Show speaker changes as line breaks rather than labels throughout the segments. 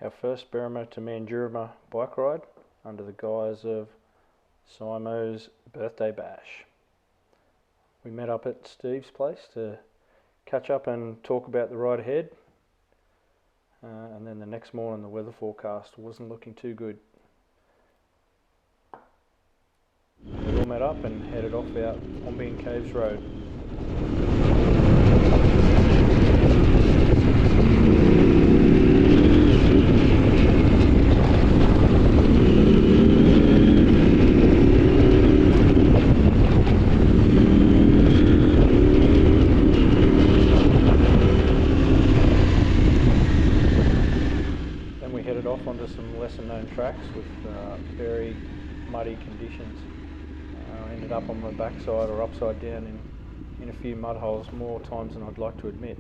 Our first Berrima to Mandurama bike ride under the guise of Simo's birthday bash. We met up at Steve's place to catch up and talk about the ride ahead, and then the next morning the weather forecast wasn't looking too good. We all met up and headed off out Ombian Caves Road. Then we headed off onto some lesser known tracks with very muddy conditions. Ended up on my backside or upside down in a few mud holes more times than I'd like to admit.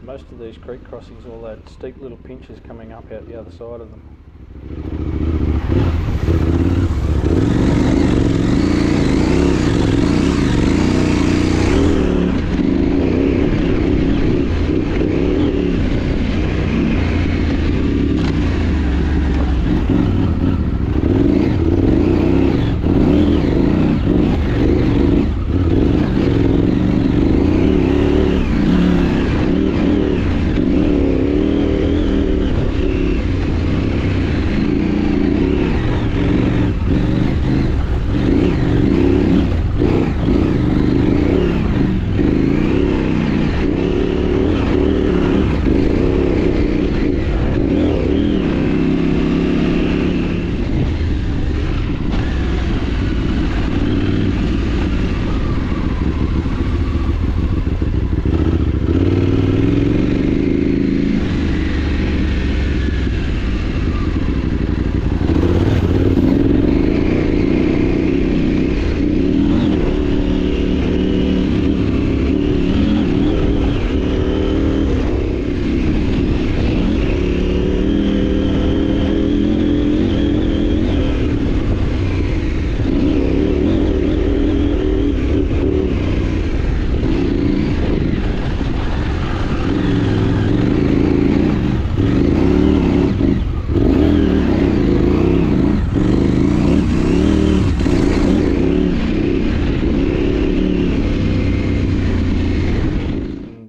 Most of these creek crossings all had steep little pinches coming up out the other side of them.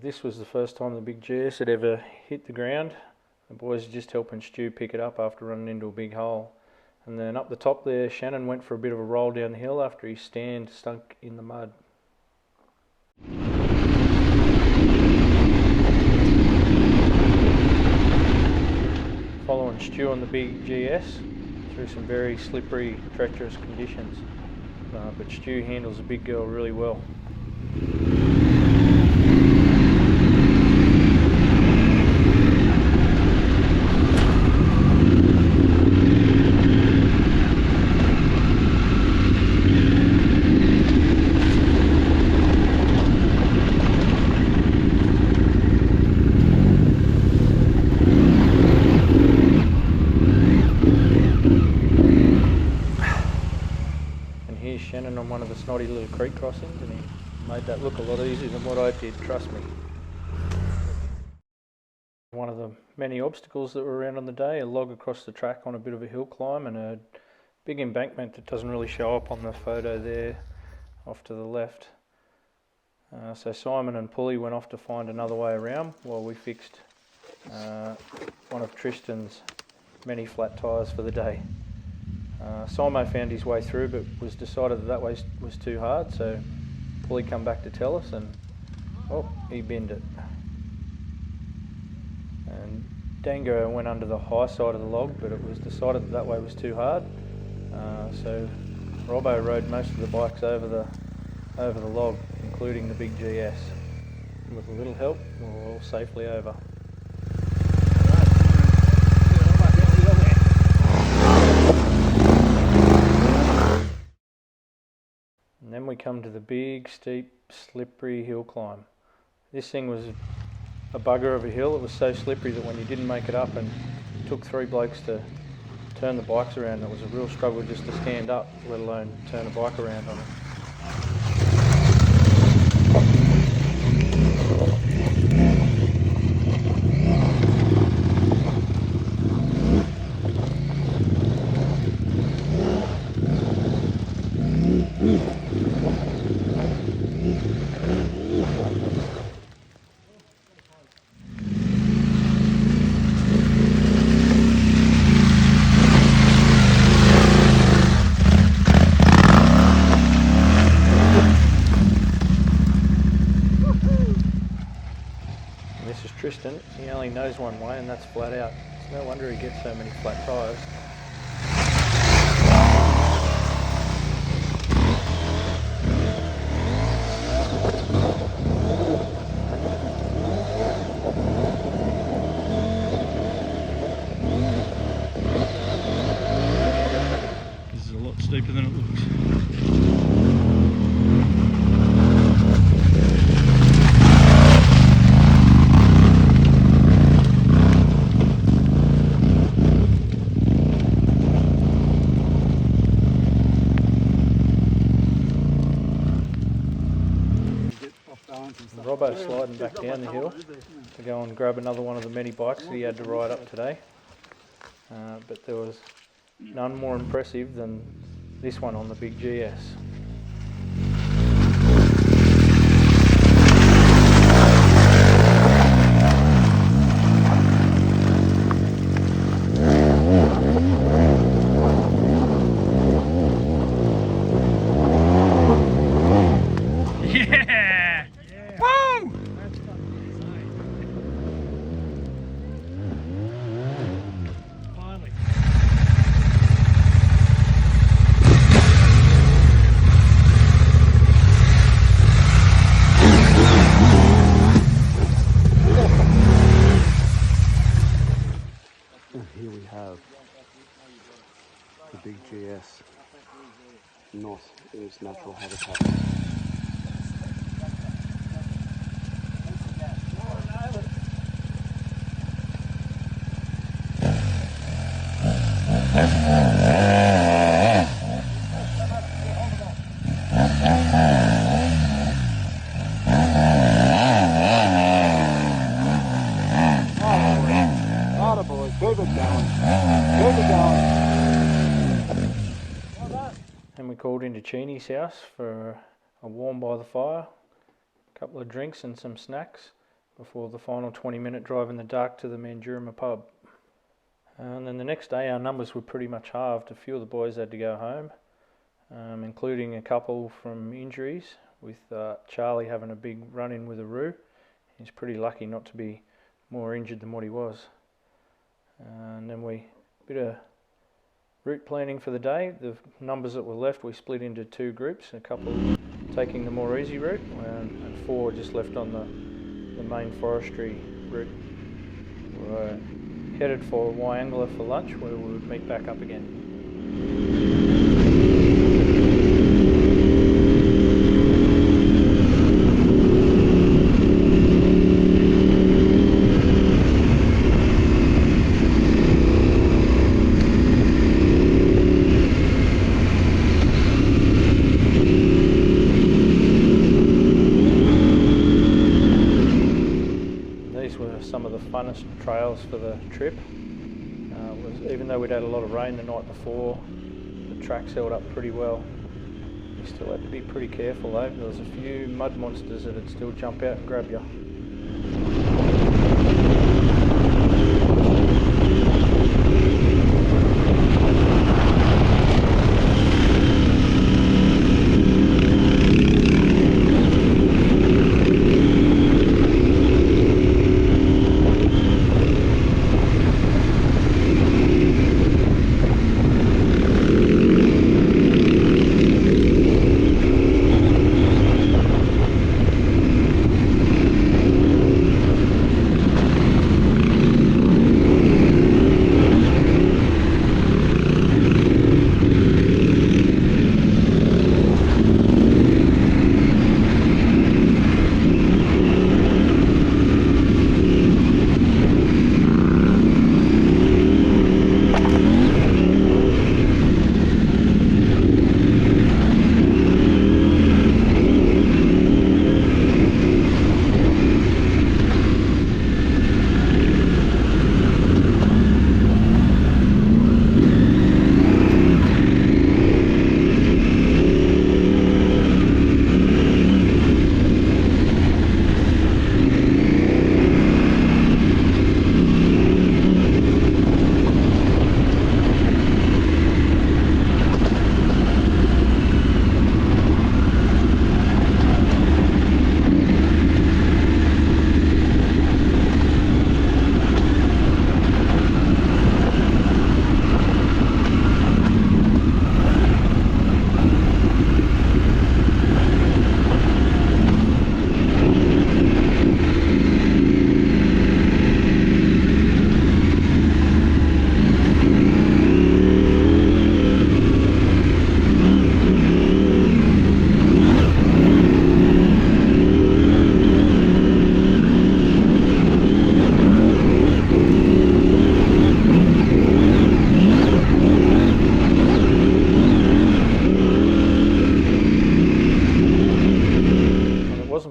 This was the first time the big GS had ever hit the ground. The boys were just helping Stu pick it up after running into a big hole. And then up the top there, Shannon went for a bit of a roll down the hill after his stand stunk in the mud. and Stu on the big GS through some very slippery, treacherous conditions. But Stu handles the big girl really well. Shannon on one of the snotty little creek crossings, and he made that look a lot easier than what I did, trust me. One of the many obstacles that were around on the day, a log across the track on a bit of a hill climb and a big embankment that doesn't really show up on the photo there off to the left. So Simon and Pulley went off to find another way around while we fixed one of Tristan's many flat tyres for the day. Simo found his way through, but was decided that way was too hard, so Pulley come back to tell us, and he binned it. And Dango went under the high side of the log, but it was decided that way was too hard, so Robbo rode most of the bikes over the log, including the big GS. And with a little help, we were all safely over. And then we come to the big, steep, slippery hill climb. This thing was a bugger of a hill. It was so slippery that when you didn't make it up and it took 3 blokes to turn the bikes around, it was a real struggle just to stand up, let alone turn a bike around on it. This is Tristan. He only knows one way, and that's flat out. It's no wonder he gets so many flat tyres. This is a lot steeper than it looks. Robbo sliding back down the hill to go and grab another one of the many bikes that he had to ride up today. But there was none more impressive than this one on the big GS.
Here we have the big GS not in its natural habitat.
And we called into Cheeny's house for a warm by the fire, a couple of drinks and some snacks before the final 20-minute drive in the dark to the Mandurama Pub. And then the next day our numbers were pretty much halved. A few of the boys had to go home, including a couple from injuries, with Charlie having a big run-in with a roo. He's pretty lucky not to be more injured than what he was. And then we bit of route planning for the day. The numbers that were left we split into 2 groups, a couple taking the more easy route and 4 just left on the main forestry route. We're headed for Wyangala for lunch, where we would meet back up again. These were some of the funnest trails for the trip. Even though we'd had a lot of rain the night before, the tracks held up pretty well. You still had to be pretty careful though. There was a few mud monsters that would still jump out and grab you.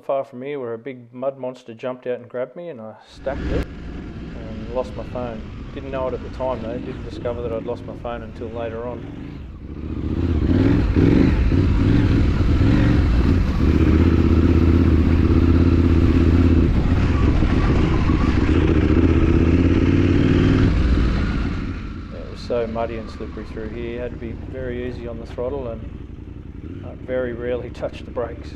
Far from here where a big mud monster jumped out and grabbed me, and I stacked it and lost my phone. Didn't know it at the time though, didn't discover that I'd lost my phone until later on. Yeah, it was so muddy and slippery through here, you had to be very easy on the throttle and very rarely touch the brakes.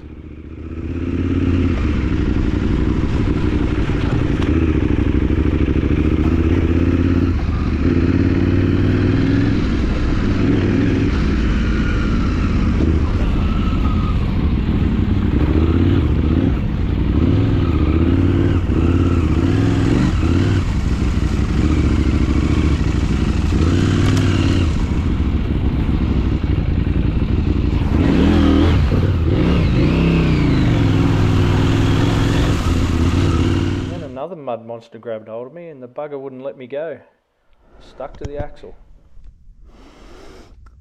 Another mud monster grabbed hold of me and the bugger wouldn't let me go. Stuck to the axle.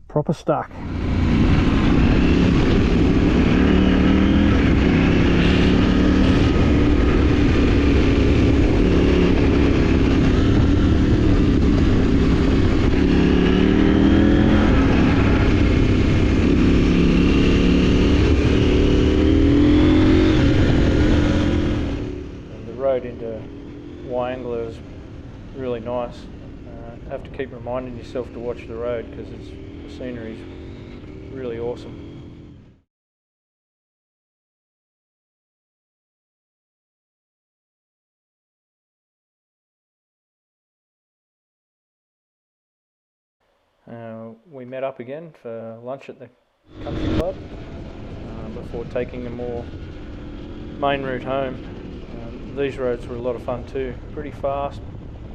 Proper stuck. Road into Wyangala is really nice. Have to keep reminding yourself to watch the road because the scenery is really awesome. We met up again for lunch at the country club before taking a more main route home. These roads were a lot of fun too, pretty fast,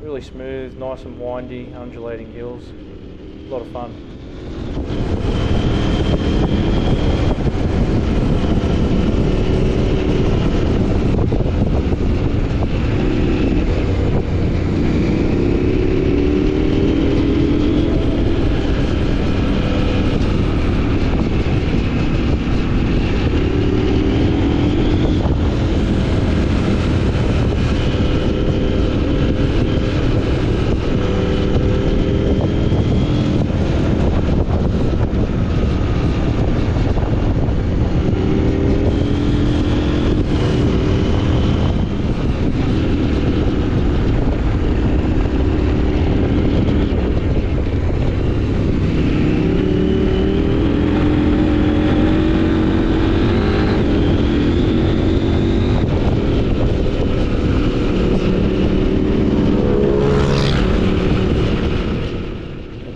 really smooth, nice and windy, undulating hills, a lot of fun.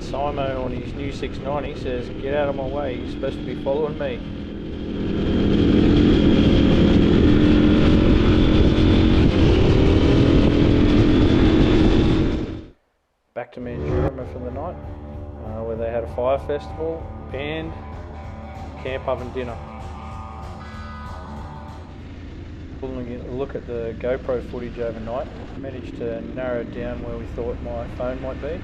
Simo on his new 690 says, "Get out of my way, you're supposed to be following me." Back to Mandurama for the night, where they had a fire festival, band, camp oven dinner. Look at the GoPro footage overnight. Managed to narrow down where we thought my phone might be.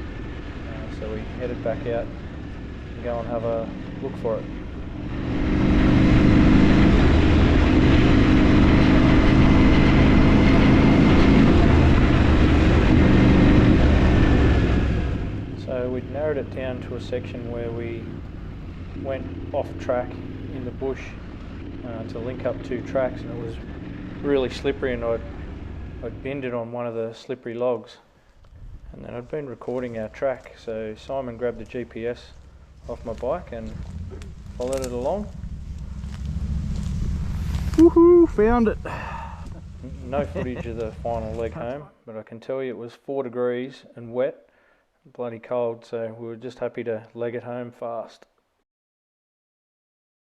So we headed back out and go and have a look for it. So we'd narrowed it down to a section where we went off track in the bush to link up two tracks, and it was really slippery, and I'd bended on one of the slippery logs. And then I'd been recording our track, so Simon grabbed the GPS off my bike and followed it along.
Woohoo! Found it!
No footage of the final leg home, but I can tell you it was 4 degrees and wet, bloody cold, so we were just happy to leg it home fast.